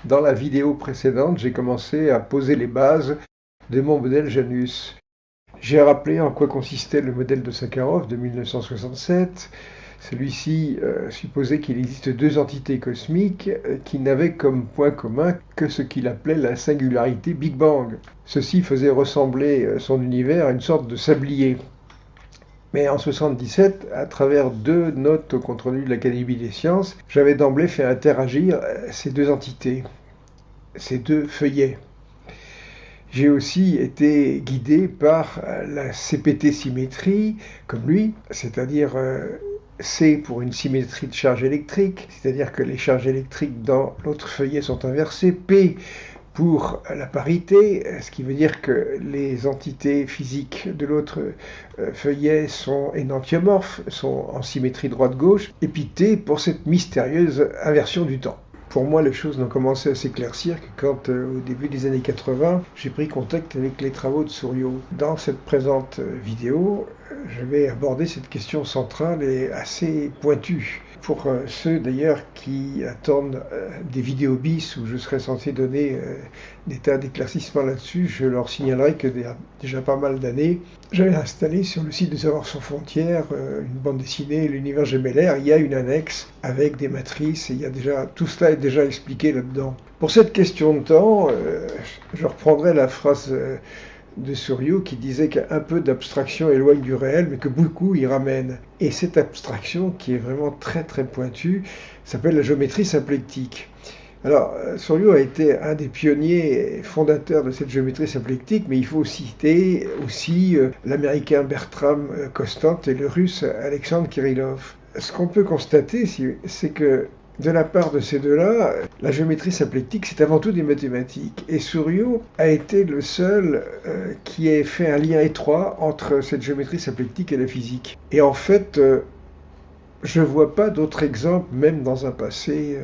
Dans la vidéo précédente, j'ai commencé à poser les bases de mon modèle Janus. J'ai rappelé en quoi consistait le modèle de Sakharov de 1967. Celui-ci supposait qu'il existe deux entités cosmiques qui n'avaient comme point commun que ce qu'il appelait la singularité Big Bang. Ceci faisait ressembler son univers à une sorte de sablier. Mais en 1977, à travers deux notes au compte-rendu de l'Académie des sciences, j'avais d'emblée fait interagir ces deux entités, ces deux feuillets. J'ai aussi été guidé par la CPT symétrie, comme lui, c'est-à-dire C pour une symétrie de charge électrique, c'est-à-dire que les charges électriques dans l'autre feuillet sont inversées, P pour la parité, ce qui veut dire que les entités physiques de l'autre feuillet sont énantiomorphes, sont en symétrie droite-gauche, et puis T pour cette mystérieuse inversion du temps. Pour moi, les choses n'ont commencé à s'éclaircir que quand, au début des années 80, j'ai pris contact avec les travaux de Souriau. Dans cette présente vidéo, je vais aborder cette question centrale et assez pointue. Pour ceux d'ailleurs qui attendent des vidéos bis où je serais censé donner des tas d'éclaircissements là-dessus, je leur signalerai que déjà pas mal d'années, j'avais installé sur le site de Savoir sans frontières une bande dessinée, l'univers gemellaire. Il y a une annexe avec des matrices et tout cela est déjà expliqué là-dedans. Pour cette question de temps, je reprendrai la phrase de Souriau qui disait qu'un peu d'abstraction éloigne du réel, mais que beaucoup y ramène. Et cette abstraction, qui est vraiment très très pointue, s'appelle la géométrie symplectique. Alors, Souriau a été un des pionniers fondateurs de cette géométrie symplectique, mais il faut citer aussi l'américain Bertram Kostant et le russe Alexandre Kirillov. Ce qu'on peut constater, c'est que de la part de ces deux-là, la géométrie symplectique, c'est avant tout des mathématiques. Et Souriau a été le seul qui ait fait un lien étroit entre cette géométrie symplectique et la physique. Et en fait, je ne vois pas d'autres exemples, même dans un passé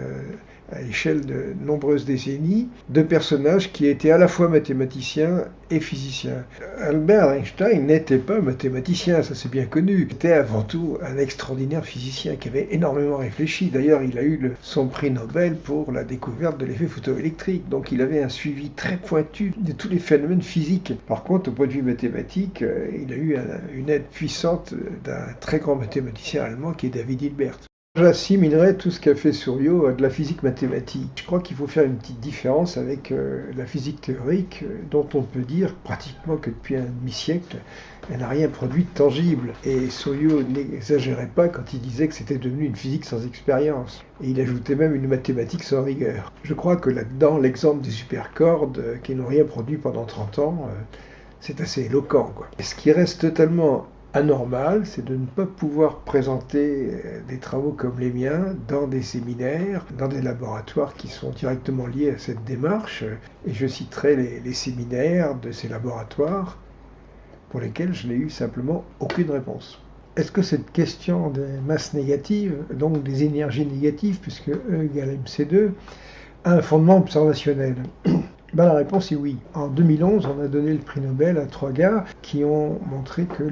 à échelle de nombreuses décennies, de personnages qui étaient à la fois mathématiciens et physiciens. Albert Einstein n'était pas mathématicien, ça c'est bien connu. Il était avant tout un extraordinaire physicien qui avait énormément réfléchi. D'ailleurs, il a eu son prix Nobel pour la découverte de l'effet photoélectrique. Donc il avait un suivi très pointu de tous les phénomènes physiques. Par contre, au point de vue mathématique, il a eu une aide puissante d'un très grand mathématicien allemand qui est David Hilbert. J'assimilerais tout ce qu'a fait Souriau à de la physique mathématique. Je crois qu'il faut faire une petite différence avec la physique théorique, dont on peut dire pratiquement que depuis un demi-siècle, elle n'a rien produit de tangible. Et Souriau n'exagérait pas quand il disait que c'était devenu une physique sans expérience. Et il ajoutait même une mathématique sans rigueur. Je crois que là-dedans, l'exemple des supercordes, qui n'ont rien produit pendant 30 ans, c'est assez éloquent, quoi. Et ce qui reste totalement anormal, c'est de ne pas pouvoir présenter des travaux comme les miens dans des séminaires, dans des laboratoires qui sont directement liés à cette démarche. Et je citerai les séminaires de ces laboratoires pour lesquels je n'ai eu simplement aucune réponse. Est-ce que cette question des masses négatives, donc des énergies négatives, puisque E égale MC2, a un fondement observationnel ? La réponse est oui. En 2011, on a donné le prix Nobel à 3 gars qui ont montré que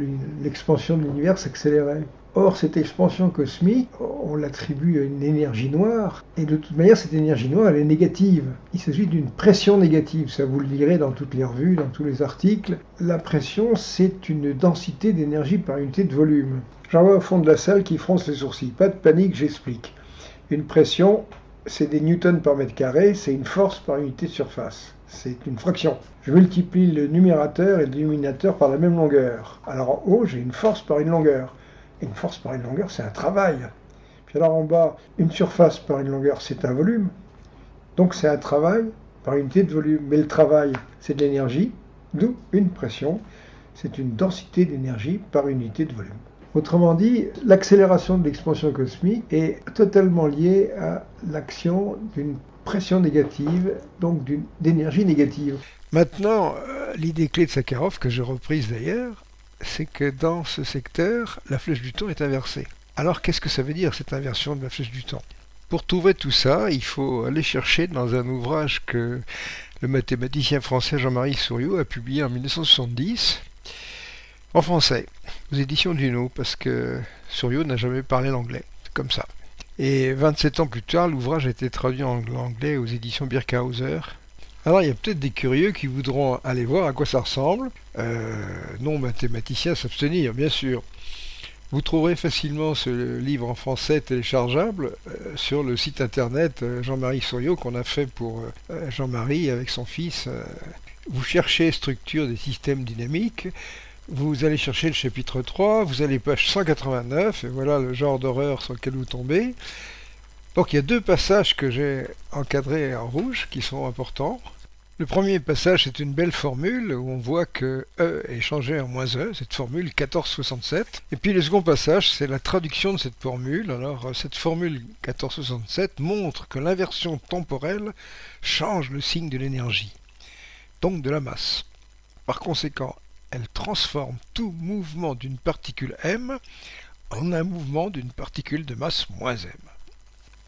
l'expansion de l'univers s'accélérait. Or, cette expansion cosmique, on l'attribue à une énergie noire, et de toute manière, cette énergie noire, elle est négative. Il s'agit d'une pression négative, ça vous le lirez dans toutes les revues, dans tous les articles. La pression, c'est une densité d'énergie par unité de volume. J'en vois au fond de la salle qui fronce les sourcils. Pas de panique, j'explique. Une pression, c'est des newtons par mètre carré, c'est une force par unité de surface. C'est une fraction. Je multiplie le numérateur et le dénominateur par la même longueur. Alors en haut, j'ai une force par une longueur. Et une force par une longueur, c'est un travail. Puis alors en bas, une surface par une longueur, c'est un volume. Donc c'est un travail par unité de volume. Mais le travail, c'est de l'énergie, d'où une pression. C'est une densité d'énergie par unité de volume. Autrement dit, l'accélération de l'expansion cosmique est totalement liée à l'action d'une pression négative, donc d'énergie négative. Maintenant, l'idée clé de Sakharov, que j'ai reprise d'ailleurs, c'est que dans ce secteur, la flèche du temps est inversée. Alors qu'est-ce que ça veut dire, cette inversion de la flèche du temps ? Pour trouver tout ça, il faut aller chercher dans un ouvrage que le mathématicien français Jean-Marie Souriau a publié en 1970, en français, aux éditions Duno, parce que Souriau n'a jamais parlé l'anglais, c'est comme ça. Et 27 ans plus tard, l'ouvrage a été traduit en anglais aux éditions Birkhäuser. Alors il y a peut-être des curieux qui voudront aller voir à quoi ça ressemble. Non mathématicien s'abstenir, bien sûr. Vous trouverez facilement ce livre en français téléchargeable sur le site internet Jean-Marie Souriau qu'on a fait pour Jean-Marie avec son fils. Vous cherchez structure des systèmes dynamiques, vous allez chercher le chapitre 3, vous allez page 189, et voilà le genre d'horreur sur lequel vous tombez. Donc il y a deux passages que j'ai encadrés en rouge qui sont importants. Le premier passage, c'est une belle formule où on voit que E est changé en moins E, cette formule 1467. Et puis le second passage, c'est la traduction de cette formule. Alors cette formule 1467 montre que l'inversion temporelle change le signe de l'énergie, donc de la masse. Par conséquent, elle transforme tout mouvement d'une particule M en un mouvement d'une particule de masse moins M.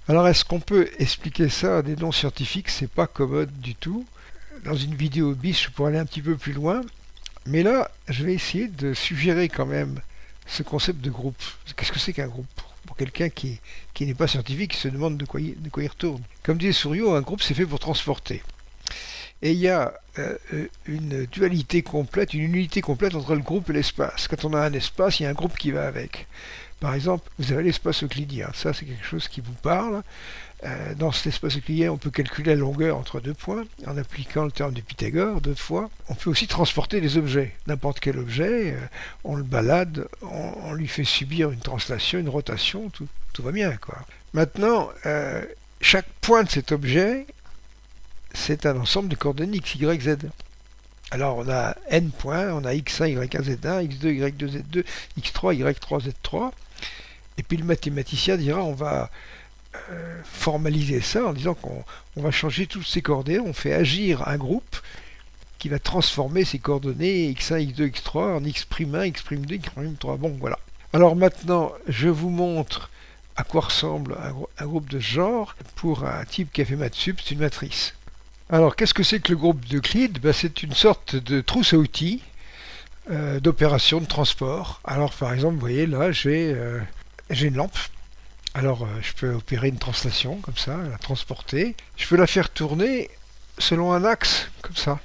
Alors est-ce qu'on peut expliquer ça à des noms scientifiques? C'est pas commode du tout. Dans une vidéo bis, je pourrais aller un petit peu plus loin, mais là, je vais essayer de suggérer quand même ce concept de groupe. Qu'est-ce que c'est qu'un groupe? Pour quelqu'un qui n'est pas scientifique, qui se demande de quoi il retourne. Comme disait Souriau, un groupe c'est fait pour transporter. Et il y a une dualité complète, une unité complète entre le groupe et l'espace. Quand on a un espace, il y a un groupe qui va avec. Par exemple, vous avez l'espace euclidien. Ça, c'est quelque chose qui vous parle. Dans cet espace euclidien, on peut calculer la longueur entre deux points en appliquant le théorème de Pythagore deux fois. On peut aussi transporter des objets. N'importe quel objet, on le balade, on lui fait subir une translation, une rotation, tout va bien, quoi. Maintenant, chaque point de cet objet, c'est un ensemble de coordonnées x, y, z. Alors on a n points, on a x1, y1, z1, x2, y2, z2, x3, y3, z3. Et puis le mathématicien dira on va formaliser ça en disant qu'on va changer toutes ces coordonnées, on fait agir un groupe qui va transformer ces coordonnées x1, x2, x3 en x'1, x'2, x'3. Bon, voilà. Alors maintenant, je vous montre à quoi ressemble un groupe de ce genre pour un type qui a fait maths sup, c'est une matrice. Alors, qu'est-ce que c'est que le groupe d'Euclide? C'est une sorte de trousse à outils d'opération de transport. Alors, par exemple, vous voyez, là, j'ai une lampe. Alors, je peux opérer une translation, comme ça, la transporter. Je peux la faire tourner selon un axe, comme ça.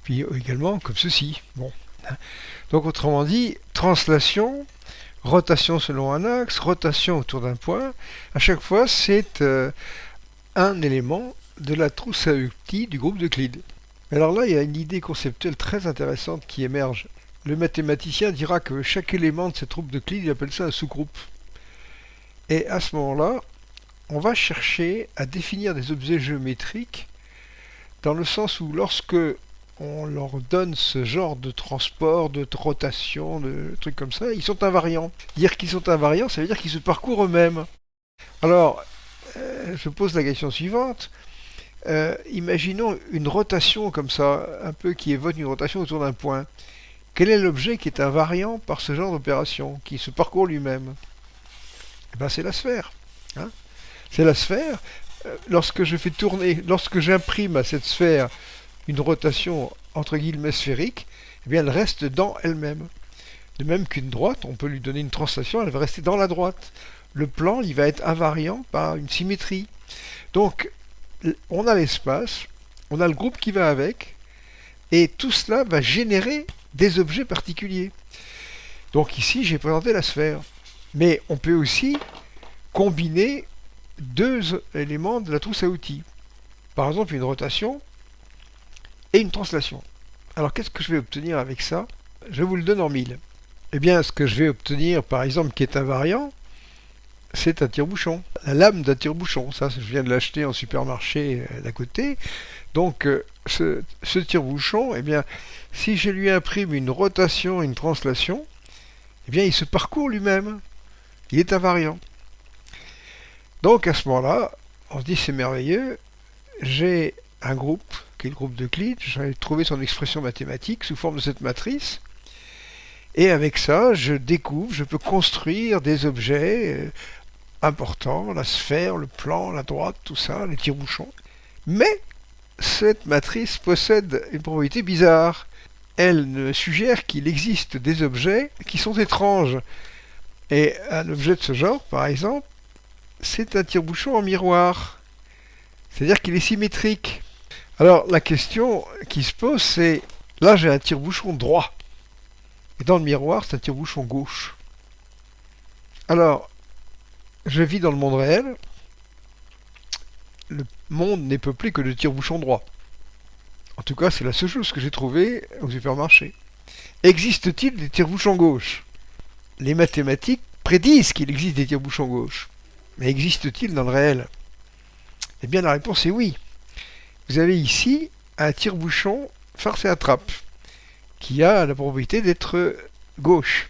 Puis également, comme ceci. Bon. Donc, autrement dit, translation, rotation selon un axe, rotation autour d'un point. À chaque fois, c'est un élément de la trousse à outils du groupe d'Euclide. Alors là, il y a une idée conceptuelle très intéressante qui émerge. Le mathématicien dira que chaque élément de cette troupe d'Euclide, il appelle ça un sous-groupe. Et à ce moment-là, on va chercher à définir des objets géométriques dans le sens où lorsque on leur donne ce genre de transport, de rotation, de trucs comme ça, ils sont invariants. Dire qu'ils sont invariants, ça veut dire qu'ils se parcourent eux-mêmes. Alors, je pose la question suivante. Imaginons une rotation comme ça, un peu qui évoque une rotation autour d'un point. Quel est l'objet qui est invariant par ce genre d'opération, qui se parcourt lui-même? Eh ben, c'est la sphère. Hein, c'est la sphère. Lorsque je fais tourner, lorsque j'imprime à cette sphère une rotation entre guillemets sphérique, eh bien elle reste dans elle-même. De même qu'une droite, on peut lui donner une translation, elle va rester dans la droite. Le plan, il va être invariant par une symétrie. Donc, on a l'espace, on a le groupe qui va avec, et tout cela va générer des objets particuliers. Donc ici, j'ai présenté la sphère. Mais on peut aussi combiner deux éléments de la trousse à outils. Par exemple, une rotation et une translation. Alors, qu'est-ce que je vais obtenir avec ça? Je vous le donne en mille. Eh bien, ce que je vais obtenir, par exemple, qui est invariant, c'est un tire-bouchon. La lame d'un tire-bouchon. Ça, je viens de l'acheter en supermarché d'à côté. Donc, ce tire-bouchon, eh bien, si je lui imprime une rotation et une translation, eh bien, il se parcourt lui-même. Il est invariant. Donc à ce moment-là, on se dit c'est merveilleux, j'ai un groupe, qui est le groupe d'Euclide, j'ai trouvé son expression mathématique sous forme de cette matrice, et avec ça, je découvre, je peux construire des objets importants, la sphère, le plan, la droite, tout ça, les tire-bouchons. Mais cette matrice possède une propriété bizarre. Elle ne suggère qu'il existe des objets qui sont étranges. Et un objet de ce genre, par exemple, c'est un tire-bouchon en miroir. C'est-à-dire qu'il est symétrique. Alors la question qui se pose, c'est, là j'ai un tire-bouchon droit. Et dans le miroir, c'est un tire-bouchon gauche. Alors, je vis dans le monde réel. Le monde n'est peuplé que de tire-bouchons droits. En tout cas, c'est la seule chose que j'ai trouvée au supermarché. Existe-t-il des tire-bouchons gauche? Les mathématiques prédisent qu'il existe des tire-bouchons gauche. Mais existe-t-il dans le réel? Eh bien, la réponse est oui. Vous avez ici un tire-bouchon farce et attrape, qui a la propriété d'être gauche.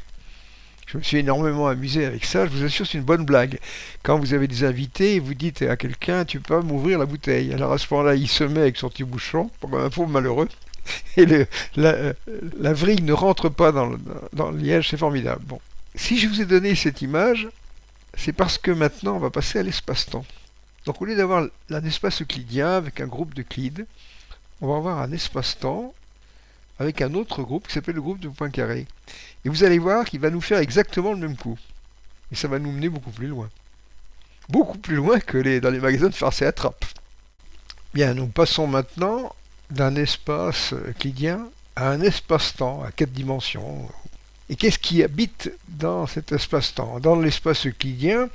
Je me suis énormément amusé avec ça, je vous assure c'est une bonne blague. Quand vous avez des invités et vous dites à quelqu'un tu peux pas m'ouvrir la bouteille. Alors à ce moment-là il se met avec son petit bouchon, comme un pauvre malheureux, et la vrille ne rentre pas dans le liège, c'est formidable. Bon. Si je vous ai donné cette image, c'est parce que maintenant on va passer à l'espace-temps. Donc au lieu d'avoir un espace euclidien avec un groupe d'Euclide, on va avoir un espace-temps avec un autre groupe qui s'appelle le groupe de Poincaré. Et vous allez voir qu'il va nous faire exactement le même coup. Et ça va nous mener beaucoup plus loin. Beaucoup plus loin que dans les magasins de farce et attrape. Bien, nous passons maintenant d'un espace euclidien à un espace-temps à 4 dimensions. Et qu'est-ce qui habite dans cet espace-temps? Dans l'espace euclidien,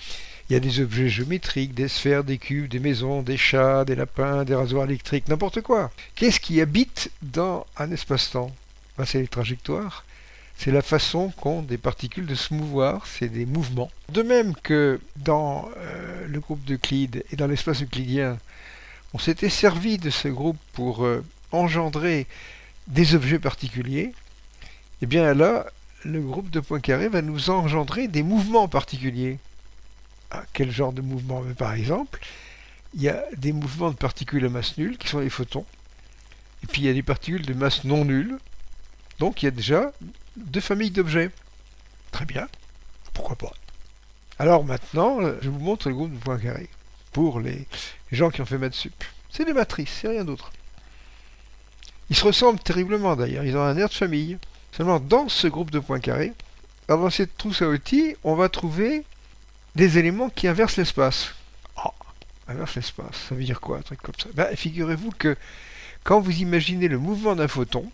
il y a des objets géométriques, des sphères, des cubes, des maisons, des chats, des lapins, des rasoirs électriques, n'importe quoi. Qu'est-ce qui habite dans un espace-temps? Ben, c'est les trajectoires. C'est la façon qu'ont des particules de se mouvoir, c'est des mouvements. De même que dans le groupe d'Euclide et dans l'espace euclidien, on s'était servi de ce groupe pour engendrer des objets particuliers, et bien là, le groupe de Poincaré va nous engendrer des mouvements particuliers. Ah, quel genre de mouvement? Par exemple, il y a des mouvements de particules à masse nulle qui sont les photons, et puis il y a des particules de masse non nulle, donc il y a déjà 2 familles d'objets. Très bien, pourquoi pas. Alors maintenant, je vous montre le groupe de Poincaré, pour les gens qui ont fait maths sup. C'est des matrices, c'est rien d'autre. Ils se ressemblent terriblement d'ailleurs, ils ont un air de famille. Seulement dans ce groupe de Poincaré, dans cette trousse à outils, on va trouver des éléments qui inversent l'espace. Ah, inverse l'espace, ça veut dire quoi, un truc comme ça? Ben, figurez-vous que quand vous imaginez le mouvement d'un photon,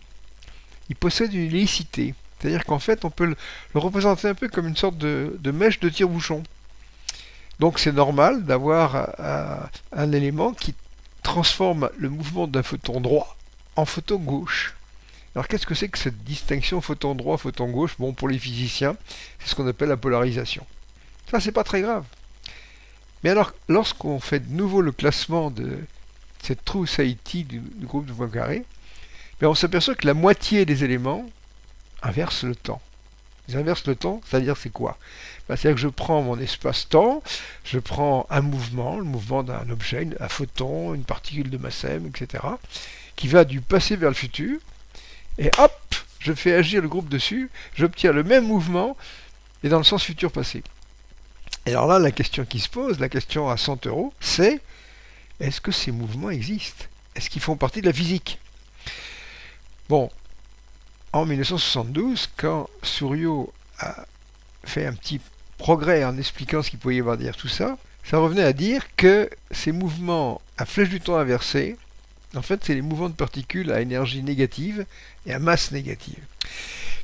il possède une hélicité. C'est-à-dire qu'en fait, on peut le représenter un peu comme une sorte de mèche de tire-bouchon. Donc c'est normal d'avoir un élément qui transforme le mouvement d'un photon droit en photon gauche. Alors qu'est-ce que c'est que cette distinction photon droit, photon gauche? Bon, pour les physiciens, c'est ce qu'on appelle la polarisation. Ça, c'est pas très grave. Mais alors, lorsqu'on fait de nouveau le classement de cette trousse à outils du groupe de Poincaré, on s'aperçoit que la moitié des éléments inversent le temps. Ils inversent le temps, c'est-à-dire c'est quoi? C'est-à-dire que je prends mon espace-temps, je prends un mouvement, le mouvement d'un objet, un photon, une particule de masse m, etc., qui va du passé vers le futur, et hop, je fais agir le groupe dessus, j'obtiens le même mouvement, et dans le sens futur-passé. Et alors là, la question qui se pose, la question à 100 €, c'est est-ce que ces mouvements existent? Est-ce qu'ils font partie de la physique? Bon, en 1972, quand Souriau a fait un petit progrès en expliquant ce qu'il pouvait y avoir derrière tout ça, ça revenait à dire que ces mouvements à flèche du temps inversée, en fait, c'est les mouvements de particules à énergie négative et à masse négative.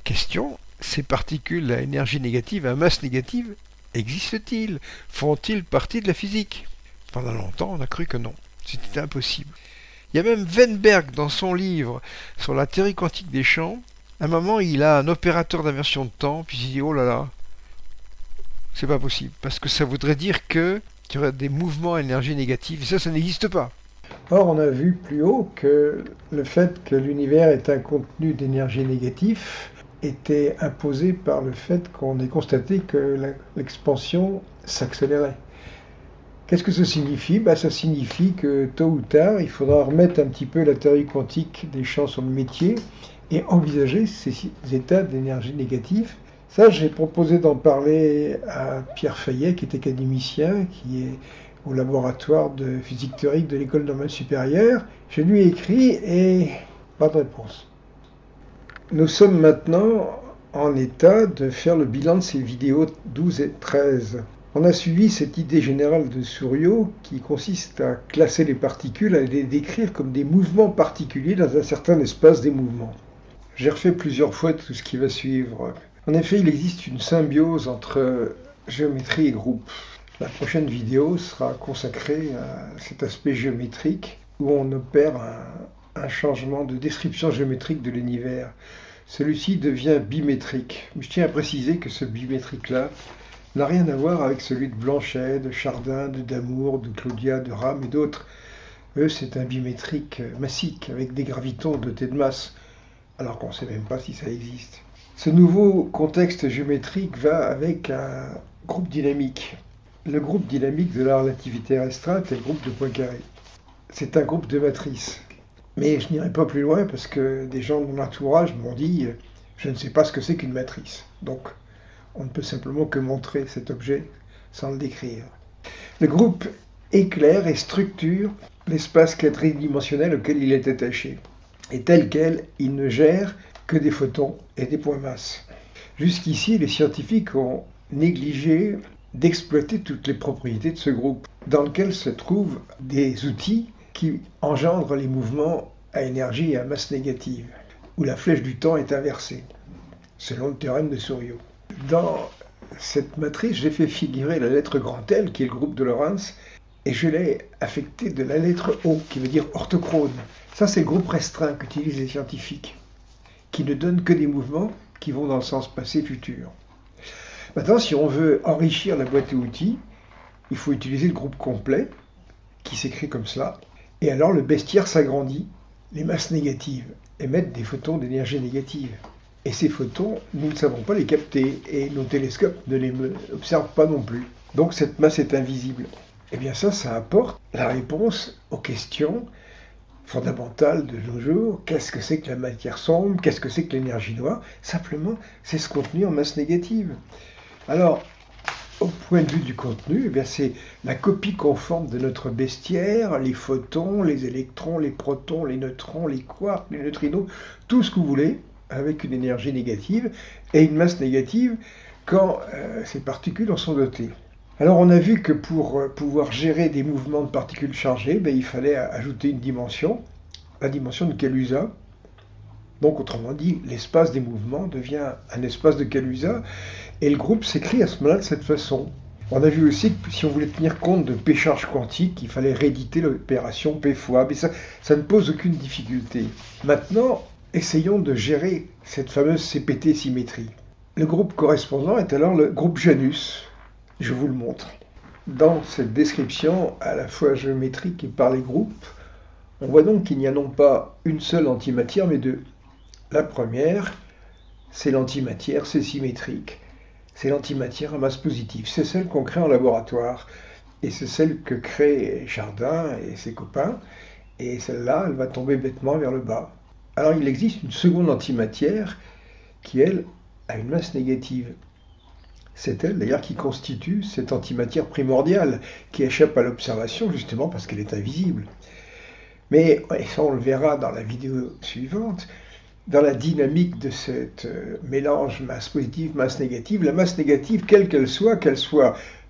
Question, ces particules à énergie négative et à masse négative existent-ils? Font-ils partie de la physique? Pendant longtemps, on a cru que non. C'était impossible. Il y a même Weinberg, dans son livre sur la théorie quantique des champs, à un moment, il a un opérateur d'inversion de temps, puis il dit, oh là là, c'est pas possible, parce que ça voudrait dire qu'il y aurait des mouvements à énergie négative, et ça n'existe pas. Or, on a vu plus haut que le fait que l'univers est un contenu d'énergie négatif était imposé par le fait qu'on ait constaté que l'expansion s'accélérait. Qu'est-ce que ça signifie? Ça signifie que tôt ou tard, il faudra remettre un petit peu la théorie quantique des champs sur le métier et envisager ces états d'énergie négative. Ça, j'ai proposé d'en parler à Pierre Fayet, qui est académicien, qui est au laboratoire de physique théorique de l'École normale supérieure. Je lui ai écrit et pas de réponse. Nous sommes maintenant en état de faire le bilan de ces vidéos 12 et 13. On a suivi cette idée générale de Souriau qui consiste à classer les particules, à les décrire comme des mouvements particuliers dans un certain espace des mouvements. J'ai refait plusieurs fois tout ce qui va suivre. En effet, il existe une symbiose entre géométrie et groupe. La prochaine vidéo sera consacrée à cet aspect géométrique où on opère un changement de description géométrique de l'univers. Celui-ci devient bimétrique. Je tiens à préciser que ce bimétrique-là n'a rien à voir avec celui de Blanchet, de Chardin, de Damour, de Claudia, de Rame et d'autres. Eux, c'est un bimétrique massique avec des gravitons dotés de masse, alors qu'on ne sait même pas si ça existe. Ce nouveau contexte géométrique va avec un groupe dynamique. Le groupe dynamique de la relativité restreinte est le groupe de Poincaré. C'est un groupe de matrices. Mais je n'irai pas plus loin parce que des gens de mon entourage m'ont dit « je ne sais pas ce que c'est qu'une matrice ». Donc, on ne peut simplement que montrer cet objet sans le décrire. Le groupe éclaire et structure l'espace quadridimensionnel auquel il est attaché. Et tel quel, il ne gère que des photons et des points masses. Jusqu'ici, les scientifiques ont négligé d'exploiter toutes les propriétés de ce groupe, dans lequel se trouvent des outils qui engendrent les mouvements à énergie et à masse négative, où la flèche du temps est inversée, selon le théorème de Souriau. Dans cette matrice, j'ai fait figurer la lettre grand L, qui est le groupe de Lorentz, et je l'ai affecté de la lettre O, qui veut dire orthochrone. Ça, c'est le groupe restreint qu'utilisent les scientifiques, qui ne donne que des mouvements qui vont dans le sens passé-futur. Maintenant, si on veut enrichir la boîte à outils, il faut utiliser le groupe complet, qui s'écrit comme cela, et alors le bestiaire s'agrandit, les masses négatives émettent des photons d'énergie négative. Et ces photons, nous ne savons pas les capter, et nos télescopes ne les observent pas non plus. Donc cette masse est invisible. Eh bien ça apporte la réponse aux questions fondamentales de nos jours. Qu'est-ce que c'est que la matière sombre? Qu'est-ce que c'est que l'énergie noire? Simplement, c'est ce contenu en masse négative. Alors, au point de vue du contenu, eh bien, c'est la copie conforme de notre bestiaire, les photons, les électrons, les protons, les neutrons, les quarks, les neutrinos, tout ce que vous voulez, avec une énergie négative et une masse négative quand ces particules en sont dotées. Alors on a vu que pour pouvoir gérer des mouvements de particules chargées, il fallait ajouter une dimension, la dimension de Kaluza. Donc autrement dit, l'espace des mouvements devient un espace de Kaluza, et le groupe s'écrit à ce moment-là de cette façon. On a vu aussi que si on voulait tenir compte de P charge quantique, il fallait rééditer l'opération P fois, mais ça ne pose aucune difficulté. Maintenant, essayons de gérer cette fameuse CPT symétrie. Le groupe correspondant est alors le groupe Janus. Je vous le montre. Dans cette description, à la fois géométrique et par les groupes, on voit donc qu'il n'y a non pas une seule antimatière, mais deux. La première, c'est l'antimatière, c'est symétrique. C'est l'antimatière à masse positive. C'est celle qu'on crée en laboratoire. Et c'est celle que crée Chardin et ses copains. Et celle-là, elle va tomber bêtement vers le bas. Alors il existe une seconde antimatière qui, elle, a une masse négative. C'est elle d'ailleurs qui constitue cette antimatière primordiale qui échappe à l'observation justement parce qu'elle est invisible. Mais et ça on le verra dans la vidéo suivante, dans la dynamique de ce mélange masse positive, masse négative, la masse négative, quelle qu'elle soit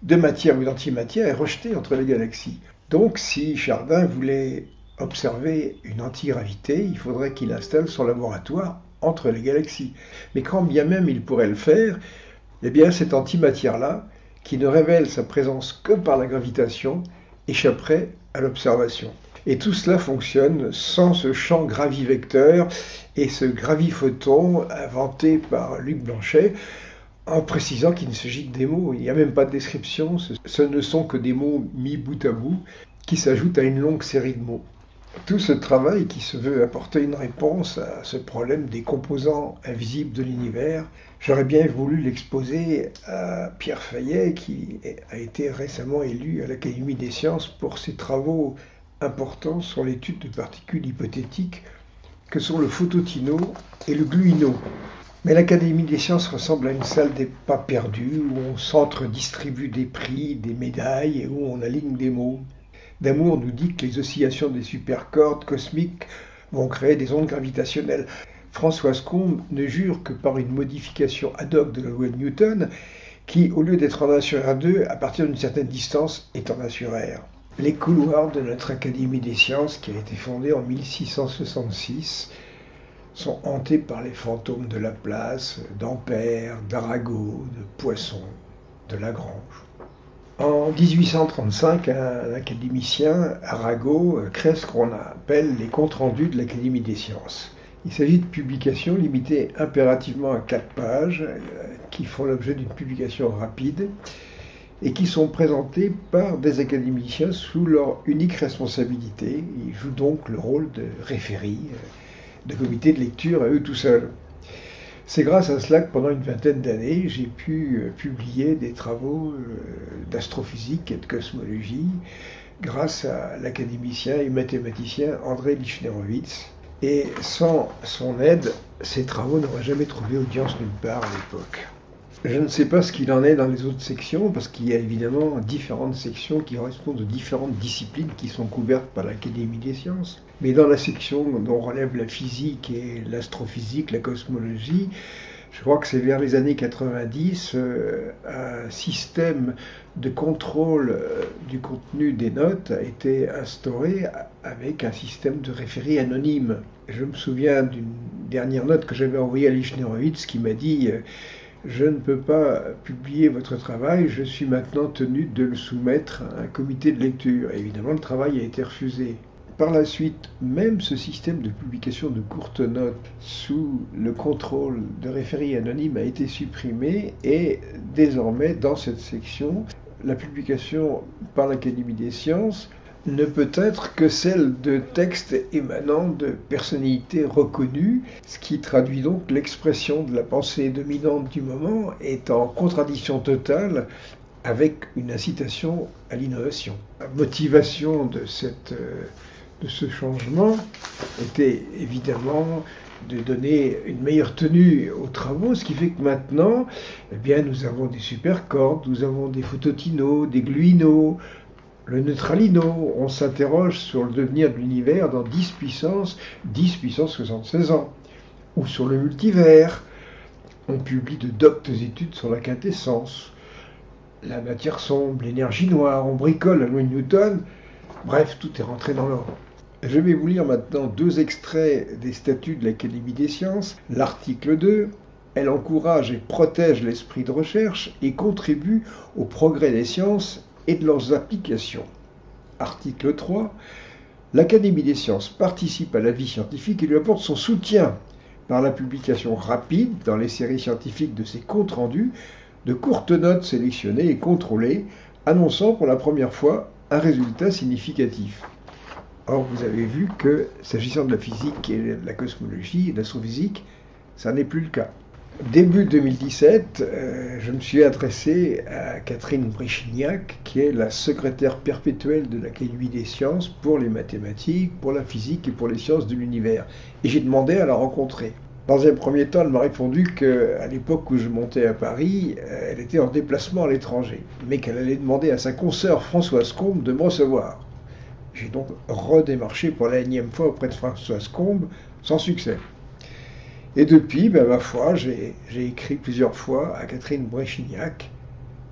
de matière ou d'antimatière, est rejetée entre les galaxies. Donc si Chardin voulait observer une antigravité, il faudrait qu'il installe son laboratoire entre les galaxies. Mais quand bien même il pourrait le faire, eh bien cette antimatière-là, qui ne révèle sa présence que par la gravitation, échapperait à l'observation. Et tout cela fonctionne sans ce champ gravivecteur et ce graviphoton inventé par Luc Blanchet, en précisant qu'il ne s'agit que des mots. Il n'y a même pas de description, ce ne sont que des mots mis bout à bout, qui s'ajoutent à une longue série de mots. Tout ce travail qui se veut apporter une réponse à ce problème des composants invisibles de l'univers, j'aurais bien voulu l'exposer à Pierre Fayet, qui a été récemment élu à l'Académie des sciences pour ses travaux importants sur l'étude de particules hypothétiques que sont le phototino et le gluino. Mais l'Académie des sciences ressemble à une salle des pas perdus où on s'entre-distribue des prix, des médailles et où on aligne des mots. Damour nous dit que les oscillations des supercordes cosmiques vont créer des ondes gravitationnelles. Françoise Combe ne jure que par une modification ad hoc de la loi de Newton, qui, au lieu d'être en 1 sur R2, à partir d'une certaine distance, est en 1 sur R. Les couloirs de notre Académie des sciences, qui a été fondée en 1666, sont hantés par les fantômes de Laplace, d'Ampère, d'Arago, de Poisson, de Lagrange. En 1835, un académicien, Arago, crée ce qu'on appelle les comptes rendus de l'Académie des sciences. Il s'agit de publications limitées impérativement à 4 pages, qui font l'objet d'une publication rapide et qui sont présentées par des académiciens sous leur unique responsabilité. Ils jouent donc le rôle de référés, de comité de lecture à eux tout seuls. C'est grâce à cela que pendant une vingtaine d'années, j'ai pu publier des travaux d'astrophysique et de cosmologie grâce à l'académicien et mathématicien André Lichnerowitz. Et sans son aide, ces travaux n'auraient jamais trouvé audience nulle part à l'époque. Je ne sais pas ce qu'il en est dans les autres sections, parce qu'il y a évidemment différentes sections qui correspondent aux différentes disciplines qui sont couvertes par l'Académie des sciences. Mais dans la section dont relève la physique et l'astrophysique, la cosmologie, je crois que c'est vers les années 90, un système de contrôle du contenu des notes a été instauré avec un système de référé anonyme. Je me souviens d'une dernière note que j'avais envoyée à Lichnerowitz qui m'a dit je ne peux pas publier votre travail, je suis maintenant tenu de le soumettre à un comité de lecture. Et évidemment, le travail a été refusé. Par la suite, même ce système de publication de courtes notes sous le contrôle de référés anonymes a été supprimé et désormais, dans cette section, la publication par l'Académie des sciences ne peut être que celle de textes émanant de personnalités reconnues, ce qui traduit donc l'expression de la pensée dominante du moment est en contradiction totale avec une incitation à l'innovation. La motivation de ce changement était évidemment de donner une meilleure tenue aux travaux, ce qui fait que maintenant, eh bien, nous avons des supercordes, nous avons des phototinos, des gluinos, le neutralino. On s'interroge sur le devenir de l'univers dans 10 puissance 76 ans, ou sur le multivers. On publie de doctes études sur la quintessence, la matière sombre, l'énergie noire, on bricole la loi de Newton. Bref, tout est rentré dans l'ordre. Je vais vous lire maintenant 2 extraits des statuts de l'Académie des sciences. L'article 2, elle encourage et protège l'esprit de recherche et contribue au progrès des sciences et de leurs applications. Article 3, l'Académie des sciences participe à la vie scientifique et lui apporte son soutien par la publication rapide dans les séries scientifiques de ses comptes rendus, de courtes notes sélectionnées et contrôlées, annonçant pour la première fois un résultat significatif. Or, vous avez vu que, s'agissant de la physique et de la cosmologie et de l'astrophysique, ça n'est plus le cas. Début 2017, je me suis adressé à Catherine Bréchignac, qui est la secrétaire perpétuelle de l'Académie des sciences pour les mathématiques, pour la physique et pour les sciences de l'univers. Et j'ai demandé à la rencontrer. Dans un premier temps, elle m'a répondu qu'à l'époque où je montais à Paris, elle était en déplacement à l'étranger, mais qu'elle allait demander à sa consoeur Françoise Combe de me recevoir. J'ai donc redémarché pour la énième fois auprès de Françoise Combe, sans succès. Et depuis, ma foi, j'ai écrit plusieurs fois à Catherine Bréchignac,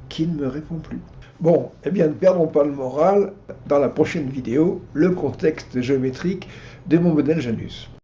qui ne me répond plus. Bon, eh bien, ne perdons pas le moral. Dans la prochaine vidéo, le contexte géométrique de mon modèle Janus.